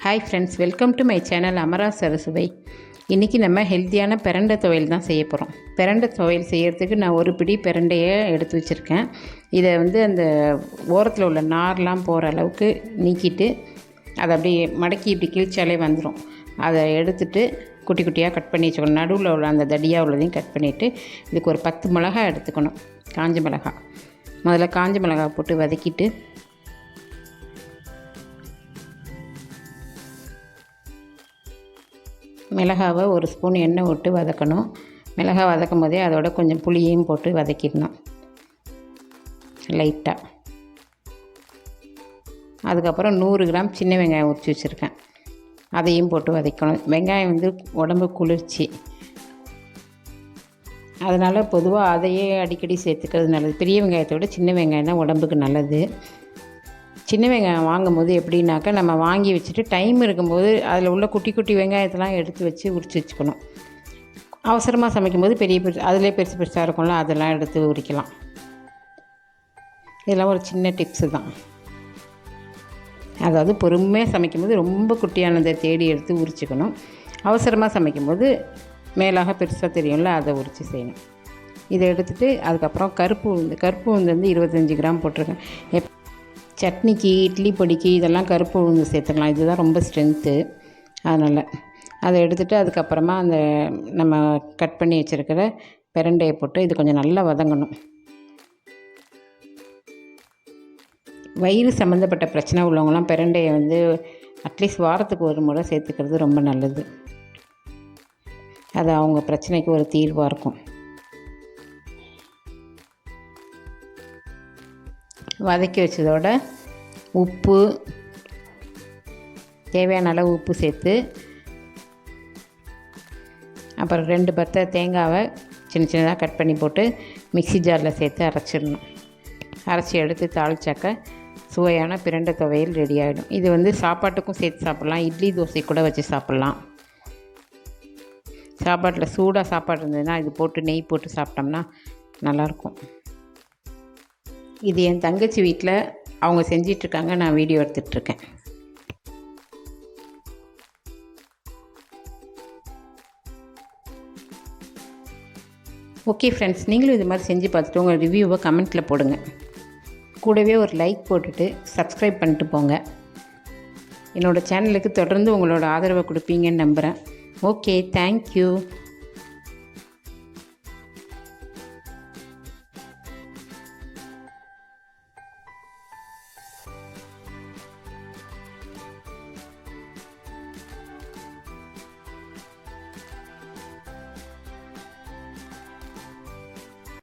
Hi friends, welcome to my channel AMARA'S அறுசுவை. இன்றைக்கி நம்ம ஹெல்த்தியான பிரண்டை துவையல் தான் செய்ய போகிறோம். பிரண்டை துவையல் செய்கிறதுக்கு நான் ஒரு பிடி பிரண்டையை எடுத்து வச்சுருக்கேன். இதை அந்த ஓரத்தில் உள்ள நார்லாம் போகிற அளவுக்கு நீக்கிட்டு அதை அப்படியே மடக்கி இப்படி கிழிச்சாலே வந்துடும். அதை எடுத்துட்டு குட்டி குட்டியாக கட் பண்ணி வச்சுக்கணும். நடுவில் உள்ள அந்த தடியாக உள்ளதையும் கட் பண்ணிவிட்டு இதுக்கு ஒரு 10 மிளகாய் எடுத்துக்கணும். காஞ்ச மிளகாய் முதல்ல காஞ்ச மிளகாய் போட்டு வதக்கிட்டு மிளகாவை ஒரு ஸ்பூன் எண்ணெய் விட்டு வதக்கணும். மிளகாய் வதக்கும் போதே அதோட கொஞ்சம் புளியையும் போட்டு வதக்கிடணும் லைட்டாக. அதுக்கப்புறம் 100 கிராம் சின்ன வெங்காயம் உரித்து வச்சுருக்கேன், அதையும் போட்டு வதக்கணும். வெங்காயம் உடம்பு குளிர்ச்சி, அதனால் பொதுவாக அதையே அடிக்கடி சேர்த்துக்கிறது நல்லது. பெரிய வெங்காயத்தை விட சின்ன வெங்காயம் தான் உடம்புக்கு நல்லது. சின்ன வெங்காயம் வாங்கும்போது எப்படின்னாக்கா, நம்ம வாங்கி வச்சுட்டு டைம் இருக்கும்போது அதில் உள்ள குட்டி குட்டி வெங்காயத்தெல்லாம் எடுத்து வச்சு உரித்து வச்சுக்கணும். அவசரமாக சமைக்கும்போது அதிலே பெருசு பெருசாக இருக்கும்ல, அதெல்லாம் எடுத்து உரிக்கலாம். இதெல்லாம் ஒரு சின்ன டிப்ஸு தான். அதாவது பொறுமையாக சமைக்கும்போது ரொம்ப குட்டியானதை தேடி எடுத்து உரிச்சிக்கணும். அவசரமாக சமைக்கும்போது மேலாக பெருசாக தெரியும்ல, அதை உரித்து செய்யணும். இதை எடுத்துகிட்டு அதுக்கப்புறம் கருப்பு உளுந்து 25 கிராம் போட்டிருக்கேன். சட்னிக்கு, இட்லி பொடிக்கு இதெல்லாம் கருப்பு உளுந்து சேர்த்துக்கலாம். இதுதான் ரொம்ப ஸ்ட்ரென்த்து. அதனால் அதை எடுத்துகிட்டு அதுக்கப்புறமா அந்த நம்ம கட் பண்ணி வச்சுருக்கிற பிரண்டையை போட்டு இது கொஞ்சம் நல்லா வதங்கணும். வயிறு சம்மந்தப்பட்ட பிரச்சனை உள்ளவங்களாம் பிரண்டையை அட்லீஸ்ட் வாரத்துக்கு ஒரு முறை சேர்த்துக்கிறது ரொம்ப நல்லது. அது அவங்க பிரச்சனைக்கு ஒரு தீர்வாக இருக்கும். வதக்கி வச்சதோட உப்பு, தேவையான அளவு உப்பு சேர்த்து, அப்புறம் 2 பத்தை தேங்காவை சின்ன சின்னதாக கட் பண்ணி போட்டு மிக்ஸி ஜாரில் சேர்த்து அரைச்சிடணும். அரைச்சி எடுத்து தாளிச்சாக்க சுவையான பிரண்டை துவையல் ரெடி ஆகிடும். இது சாப்பாட்டுக்கும் சேர்த்து சாப்பிட்லாம், இட்லி தோசை கூட வச்சு சாப்பிட்லாம். சாப்பாட்டில் சூடாக சாப்பாடு இருந்ததுன்னா இது போட்டு நெய் போட்டு சாப்பிட்டோம்னா நல்லாயிருக்கும். இது என் தங்கச்சி வீட்டில் அவங்க செஞ்சிட்ருக்காங்க, நான் வீடியோ எடுத்துகிட்ருக்கேன். ஓகே ஃப்ரெண்ட்ஸ், நீங்களும் இது மாதிரி செஞ்சு பார்த்துட்டு உங்கள் ரிவ்யூவை கமெண்ட்டில் போடுங்க. கூடவே ஒரு லைக் போட்டுட்டு சப்ஸ்கிரைப் பண்ணிட்டு போங்க. என்னோடய சேனலுக்கு தொடர்ந்து உங்களோட ஆதரவை கொடுப்பீங்கன்னு நம்புகிறேன். Okay, thank you.